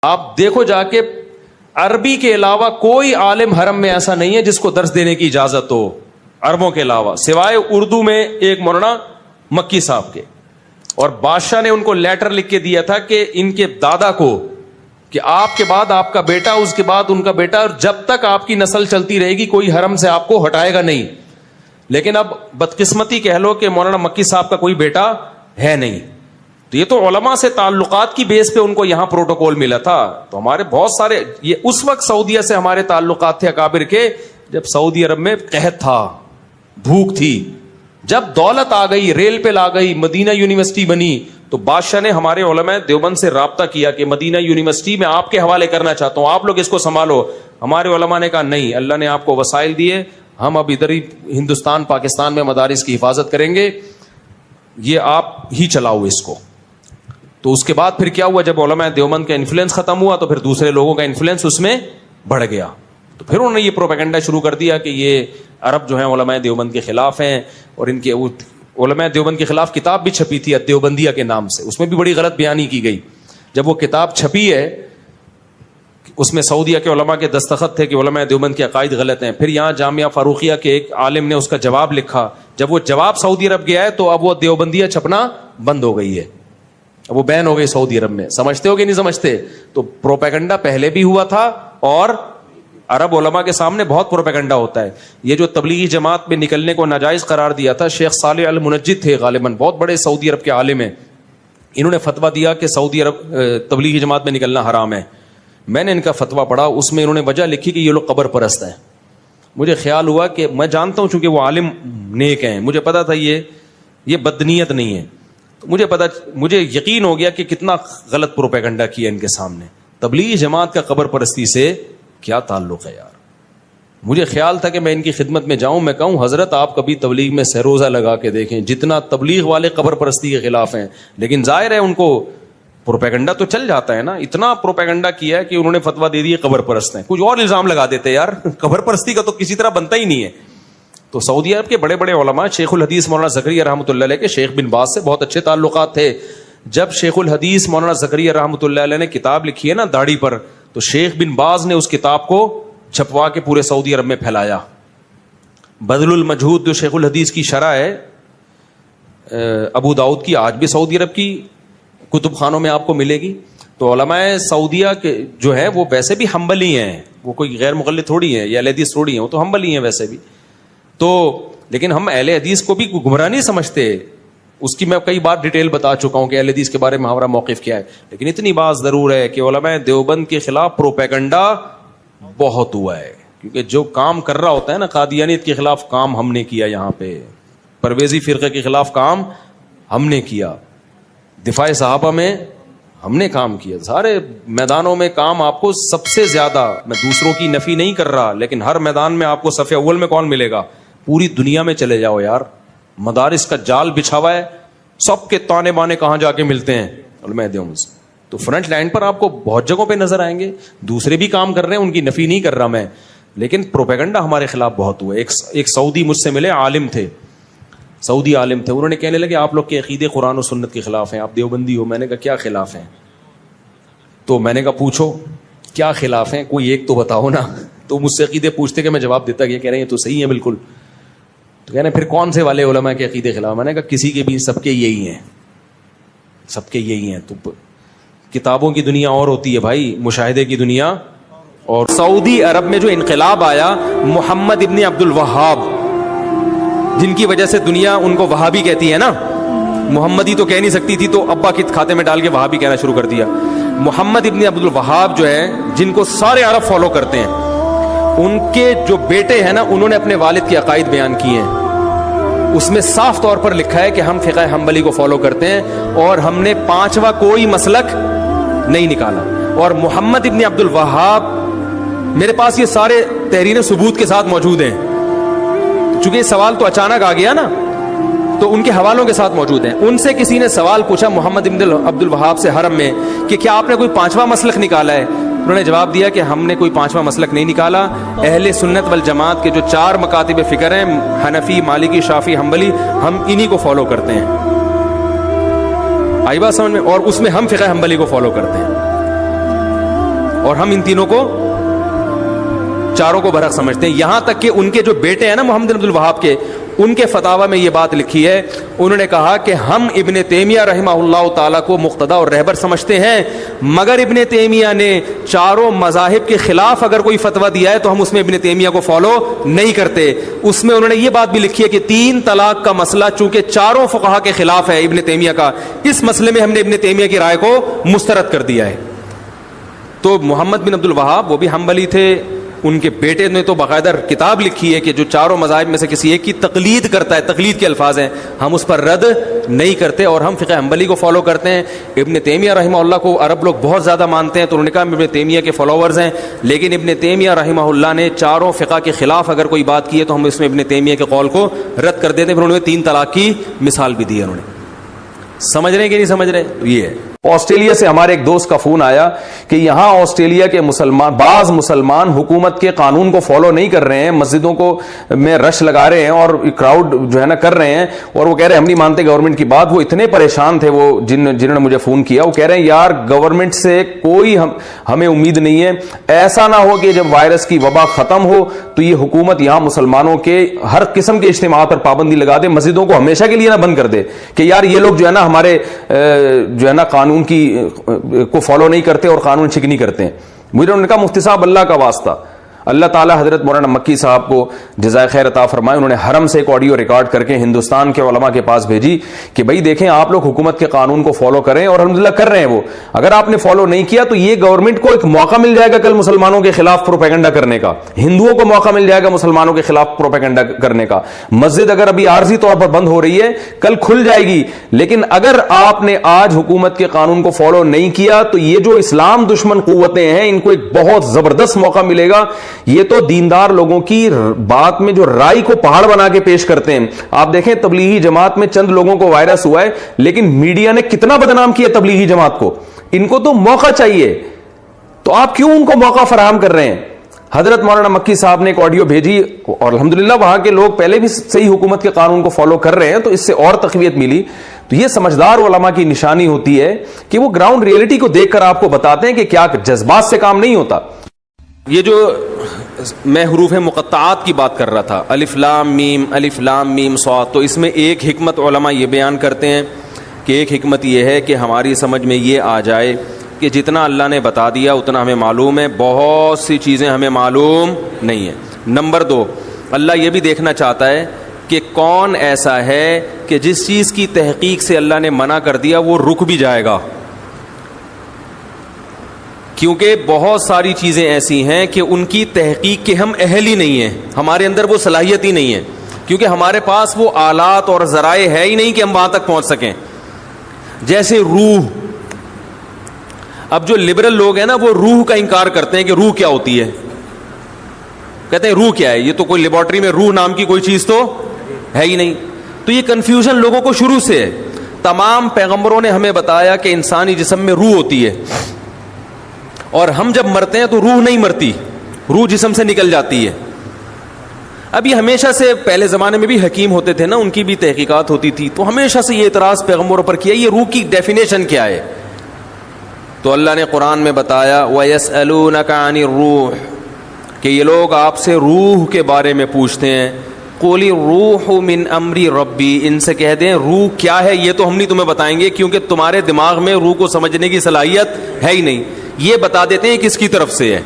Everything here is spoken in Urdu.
آپ دیکھو جا کے عربی کے علاوہ کوئی عالم حرم میں ایسا نہیں ہے جس کو درس دینے کی اجازت ہو عربوں کے علاوہ، سوائے اردو میں ایک مولانا مکی صاحب کے. اور بادشاہ نے ان کو لیٹر لکھ کے دیا تھا کہ ان کے دادا کو کہ آپ کے بعد آپ کا بیٹا، اس کے بعد ان کا بیٹا، اور جب تک آپ کی نسل چلتی رہے گی کوئی حرم سے آپ کو ہٹائے گا نہیں. لیکن اب بدقسمتی کہہ لو کہ مولانا مکی صاحب کا کوئی بیٹا ہے نہیں. تو یہ تو علماء سے تعلقات کی بیس پہ ان کو یہاں پروٹوکول ملا تھا. تو ہمارے بہت سارے، یہ اس وقت سعودیہ سے ہمارے تعلقات تھے اکابر کے جب سعودی عرب میں قحط تھا، بھوک تھی. جب دولت آ گئی، ریل پہ لا گئی، مدینہ یونیورسٹی بنی، تو بادشاہ نے ہمارے علماء دیوبند سے رابطہ کیا کہ مدینہ یونیورسٹی میں آپ کے حوالے کرنا چاہتا ہوں، آپ لوگ اس کو سنبھالو. ہمارے علماء نے کہا نہیں، اللہ نے آپ کو وسائل دیے، ہم اب ادھر ہی ہندوستان پاکستان میں مدارس کی حفاظت کریں گے، یہ آپ ہی چلاؤ اس کو. تو اس کے بعد پھر کیا ہوا، جب علماء دیوبند کا انفلوئنس ختم ہوا تو پھر دوسرے لوگوں کا انفلوئنس اس میں بڑھ گیا. تو پھر انہوں نے یہ پروپیگنڈا شروع کر دیا کہ یہ عرب جو ہیں علماء دیوبند کے خلاف ہیں. اور ان کے علماء دیوبند کے خلاف کتاب بھی چھپی تھی دیوبندیہ کے نام سے، اس میں بھی بڑی غلط بیانی کی گئی. جب وہ کتاب چھپی ہے اس میں سعودیہ کے علماء کے دستخط تھے کہ علماء دیوبند کے عقائد غلط ہیں. پھر یہاں جامعہ فاروقیہ کے ایک عالم نے اس کا جواب لکھا. جب وہ جواب سعودی عرب گیا ہے تو اب وہ دیوبندیہ چھپنا بند ہو گئی ہے، اب وہ بین ہو گئی سعودی عرب میں. سمجھتے ہو کہ نہیں سمجھتے؟ تو پروپیگنڈا پہلے بھی ہوا تھا اور عرب علماء کے سامنے بہت پروپیگنڈا ہوتا ہے. یہ جو تبلیغی جماعت میں نکلنے کو ناجائز قرار دیا تھا، شیخ صالح المنجد تھے غالباً، بہت بڑے سعودی عرب کے عالم ہیں. انہوں نے فتویٰ دیا کہ سعودی عرب تبلیغی جماعت میں نکلنا حرام ہے. میں نے ان کا فتویٰ پڑھا، اس میں انہوں نے وجہ لکھی کہ یہ لوگ قبر پرست ہیں. مجھے خیال ہوا کہ میں جانتا ہوں چونکہ وہ عالم نیک ہیں، مجھے پتا تھا یہ بدنیت نہیں ہے. مجھے یقین ہو گیا کہ کتنا غلط پروپیگنڈا کیا ان کے سامنے. تبلیغی جماعت کا قبر پرستی سے کیا تعلق ہے یار؟ مجھے خیال تھا کہ میں ان کی خدمت میں جاؤں، میں کہوں حضرت آپ کبھی تبلیغ میں سہروزہ لگا کے دیکھیں، جتنا تبلیغ والے قبر پرستی کے خلاف ہیں. لیکن ظاہر ہے ان کو پروپیگنڈا تو چل جاتا ہے نا. اتنا پروپیگنڈا کیا ہے کہ انہوں نے فتویٰ دے دی قبر پرست ہیں. کچھ اور الزام لگا دیتے یار، قبر پرستی کا تو کسی طرح بنتا ہی نہیں ہے. تو سعودی عرب کے بڑے بڑے علماء، شیخ الحدیث مولانا زکریا رحمۃ اللہ علیہ کے شیخ بن باز سے بہت اچھے تعلقات تھے. جب شیخ الحدیث مولانا زکریا رحمۃ اللہ علیہ نے کتاب لکھی ہے نا داڑھی پر، تو شیخ بن باز نے اس کتاب کو چھپوا کے پورے سعودی عرب میں پھیلایا. بذل المجہود جو شیخ الحدیث کی شرح ہے ابو داؤد کی، آج بھی سعودی عرب کی کتب خانوں میں آپ کو ملے گی. تو علماء سعودیہ کے جو ہیں وہ ویسے بھی حنبلی ہیں، وہ کوئی غیر مقلد تھوڑی ہیں یا اہل حدیث تھوڑی ہیں، وہ تو حنبلی ہیں ویسے بھی. تو لیکن ہم اہل حدیث کو بھی گمراہ نہیں سمجھتے. اس کی میں کئی بار ڈیٹیل بتا چکا ہوں کہ اہل حدیث کے بارے میں ہمارا موقف کیا ہے. لیکن اتنی بات ضرور ہے کہ علماء دیوبند کے خلاف پروپیگنڈا بہت ہوا ہے. کیونکہ جو کام کر رہا ہوتا ہے نا، قادیانیت کے خلاف کام ہم نے کیا، یہاں پہ پرویزی فرقے کے خلاف کام ہم نے کیا، دفاع صحابہ میں ہم نے کام کیا، سارے میدانوں میں کام. آپ کو سب سے زیادہ، میں دوسروں کی نفی نہیں کر رہا، لیکن ہر میدان میں آپ کو صف اول میں کون ملے گا؟ پوری دنیا میں چلے جاؤ یار، مدارس کا جال بچھا ہوا ہے، سب کے تانے بانے کہاں جا کے ملتے ہیں؟ علماء دیوبند سے. تو فرنٹ لائن پر آپ کو بہت جگہوں پہ نظر آئیں گے. دوسرے بھی کام کر رہے ہیں، ان کی نفی نہیں کر رہا میں، لیکن پروپیگنڈا ہمارے خلاف بہت ہوا ہے. ایک سعودی مجھ سے ملے، عالم تھے، سعودی عالم تھے. انہوں نے کہنے لگے آپ لوگ کے عقیدے قرآن و سنت کے خلاف ہیں، آپ دیوبندی ہو. میں نے کہا کیا خلاف ہیں؟ تو میں نے کہا پوچھو کیا خلاف ہیں، کوئی ایک تو بتاؤ نا. تو مجھ سے عقیدے پوچھتے کہ میں جواب دیتا کہ کہہ رہے ہیں تو صحیح ہے بالکل. تو کہہ رہے پھر کون سے والے علماء کے عقیدے خلاف؟ میں نے کہا کسی کے بھی، سب کے یہی ہیں، سب کے یہی ہیں. تو کتابوں کی دنیا اور ہوتی ہے بھائی، مشاہدے کی دنیا. اور سعودی عرب میں جو انقلاب آیا محمد ابن عبد الوہاب، جن کی وجہ سے دنیا ان کو وہابی کہتی ہے نا، محمدی تو کہہ نہیں سکتی تھی تو ابا کے کھاتے میں ڈال کے وہابی کہنا شروع کر دیا. محمد ابن عبد الوہاب جو ہے، جن کو سارے عرب فالو کرتے ہیں، ان کے جو بیٹے ہیں نا، انہوں نے اپنے والد کے عقائد بیان کیے ہیں. اس میں صاف طور پر لکھا ہے کہ ہم فقہ حنبلی کو فالو کرتے ہیں اور ہم نے پانچواں کوئی مسلک نہیں نکالا. اور محمد ابن عبد الوہاب، میرے پاس یہ سارے تحریر ثبوت کے ساتھ موجود ہیں، چونکہ یہ سوال تو اچانک آ گیا نا، تو ان کے حوالوں کے ساتھ موجود ہیں. ان سے کسی نے سوال پوچھا محمد ابن عبد الوہاب سے حرم میں کہ کیا آپ نے کوئی پانچواں مسلک نکالا ہے؟ انہوں نے جواب دیا کہ ہم نے کوئی پانچواں مسلک نہیں نکالا. اہل سنت والجماعت کے جو 4 مکاتب فکر ہیں، حنفی، مالکی، شافعی، حنبلی، ہم انہی کو فالو کرتے ہیں. آئی بات سمجھ میں؟ اور اس میں ہم فقہ حنبلی کو فالو کرتے ہیں. اور ہم ان تینوں کو چاروں کو برحق سمجھتے ہیں. یہاں تک کہ ان کے جو بیٹے ہیں نا محمد بن عبد الوہاب کے, ان کے فتاوی میں یہ بات لکھی ہے, انہوں نے کہا کہ ہم ابن تیمیہ رحمہ اللہ تعالیٰ کو مقتدا اور رہبر سمجھتے ہیں, مگر ابن تیمیہ نے چاروں مذاہب کے خلاف اگر کوئی فتویٰ دیا ہے تو ہم اس میں ابن تیمیہ کو فالو نہیں کرتے. اس میں انہوں نے یہ بات بھی لکھی ہے کہ 3 طلاق کا مسئلہ چونکہ چاروں فقہا کے خلاف ہے ابن تیمیہ کا, اس مسئلے میں ہم نے ابن تیمیہ کی رائے کو مسترد کر دیا ہے. تو محمد بن عبد الوہاب وہ بھی حنبلی تھے, ان کے بیٹے نے تو باقاعدہ کتاب لکھی ہے کہ جو چاروں مذاہب میں سے کسی ایک کی تقلید کرتا ہے, تقلید کے الفاظ ہیں, ہم اس پر رد نہیں کرتے اور ہم فقہ حنبلی کو فالو کرتے ہیں. ابن تیمیہ رحمہ اللہ کو عرب لوگ بہت زیادہ مانتے ہیں, تو انہوں نے کہا ہم ابن تیمیہ کے فالوورز ہیں, لیکن ابن تیمیہ رحمہ اللہ نے چاروں فقہ کے خلاف اگر کوئی بات کی ہے تو ہم اس میں ابن تیمیہ کے قول کو رد کر دیتے ہیں. پھر انہوں نے 3 طلاق کی مثال بھی دی ہے. انہوں نے سمجھ رہے ہیں کہ نہیں سمجھ رہے؟ تو یہ ہے. آسٹریلیا سے ہمارے ایک دوست کا فون آیا کہ یہاں آسٹریلیا کے بعض مسلمان حکومت کے قانون کو فالو نہیں کر رہے ہیں, مسجدوں کو میں رش لگا رہے ہیں اور کراؤڈ جو ہے نا کر رہے ہیں, اور وہ کہہ رہے ہیں ہم نہیں مانتے گورنمنٹ کی بات. وہ اتنے پریشان تھے, وہ جنہوں نے مجھے فون کیا, وہ کہہ رہے ہیں یار گورنمنٹ سے کوئی ہمیں امید نہیں ہے. ایسا نہ ہو کہ جب وائرس کی وبا ختم ہو تو یہ حکومت یہاں مسلمانوں کے ہر قسم کے اجتماعات پر پابندی لگا دے, مسجدوں کو ہمیشہ کے لیے نہ بند کر دے کہ یار یہ لوگ جو ہے نا ہمارے جو ہے نا قانون کی کو فالو نہیں کرتے اور قانون شکنی کرتے ہیں. مجھے انہوں نے کہا مفتی صاحب اللہ کا واسطہ, اللہ تعالیٰ حضرت مولانا مکی صاحب کو جزائے خیر عطا فرمائے, انہوں نے حرم سے ایک آڈیو ریکارڈ کر کے ہندوستان کے علماء کے پاس بھیجی کہ بھائی دیکھیں آپ لوگ حکومت کے قانون کو فالو کریں, اور الحمدللہ کر رہے ہیں. وہ اگر آپ نے فالو نہیں کیا تو یہ گورنمنٹ کو ایک موقع مل جائے گا کل مسلمانوں کے خلاف پروپیگنڈا کرنے کا, ہندوؤں کو موقع مل جائے گا مسلمانوں کے خلاف پروپیگنڈا کرنے کا. مسجد اگر ابھی عارضی طور پر بند ہو رہی ہے, کل کھل جائے گی, لیکن اگر آپ نے آج حکومت کے قانون کو فالو نہیں کیا تو یہ جو اسلام دشمن قوتیں ہیں ان کو ایک بہت زبردست موقع ملے گا. یہ تو دیندار لوگوں کی بات میں جو رائے کو پہاڑ بنا کے پیش کرتے ہیں. آپ دیکھیں تبلیغی جماعت میں چند لوگوں کو وائرس ہوا ہے, لیکن میڈیا نے کتنا بدنام کیا تبلیغی جماعت کو. ان کو تو موقع چاہیے, تو آپ کیوں ان کو موقع فراہم کر رہے ہیں؟ حضرت مولانا مکی صاحب نے ایک آڈیو بھیجی, اور الحمدللہ وہاں کے لوگ پہلے بھی صحیح حکومت کے قانون کو فالو کر رہے ہیں, تو اس سے اور تقویت ملی. تو یہ سمجھدار علماء کی نشانی ہوتی ہے کہ وہ گراؤنڈ ریئلٹی کو دیکھ کر آپ کو بتاتے ہیں کہ کیا جذبات سے کام نہیں ہوتا. یہ جو میں حروف مقطعات کی بات کر رہا تھا, الف لام میم صاد, تو اس میں ایک حکمت علماء یہ بیان کرتے ہیں کہ ایک حکمت یہ ہے کہ ہماری سمجھ میں یہ آ جائے کہ جتنا اللہ نے بتا دیا اتنا ہمیں معلوم ہے, بہت سی چیزیں ہمیں معلوم نہیں ہیں. نمبر 2, اللہ یہ بھی دیکھنا چاہتا ہے کہ کون ایسا ہے کہ جس چیز کی تحقیق سے اللہ نے منع کر دیا وہ رک بھی جائے گا, کیونکہ بہت ساری چیزیں ایسی ہیں کہ ان کی تحقیق کے ہم اہل ہی نہیں ہیں, ہمارے اندر وہ صلاحیت ہی نہیں ہے, کیونکہ ہمارے پاس وہ آلات اور ذرائع ہے ہی نہیں کہ ہم وہاں تک پہنچ سکیں. جیسے روح, اب جو لبرل لوگ ہیں نا وہ روح کا انکار کرتے ہیں کہ روح کیا ہوتی ہے, کہتے ہیں روح کیا ہے, یہ تو کوئی لیبارٹری میں روح نام کی کوئی چیز تو ہے ہی نہیں. تو یہ کنفیوژن لوگوں کو شروع سے ہے. تمام پیغمبروں نے ہمیں بتایا کہ انسانی جسم میں روح ہوتی ہے, اور ہم جب مرتے ہیں تو روح نہیں مرتی, روح جسم سے نکل جاتی ہے. اب یہ ہمیشہ سے پہلے زمانے میں بھی حکیم ہوتے تھے نا, ان کی بھی تحقیقات ہوتی تھی, تو ہمیشہ سے یہ اعتراض پیغمبروں پر کیا یہ روح کی ڈیفینیشن کیا ہے. تو اللہ نے قرآن میں بتایا وَيَسْأَلُونَكَ عَنِ الرُّوحِ کہ یہ لوگ آپ سے روح کے بارے میں پوچھتے ہیں. قُلِ الرُّوحُ مِنْ أَمْرِ رَبِّي, ان سے کہہ دیں روح کیا ہے یہ تو ہم نہیں تمہیں بتائیں گے, کیونکہ تمہارے دماغ میں روح کو سمجھنے کی صلاحیت ہے ہی نہیں. یہ بتا دیتے ہیں کس کی طرف سے ہے.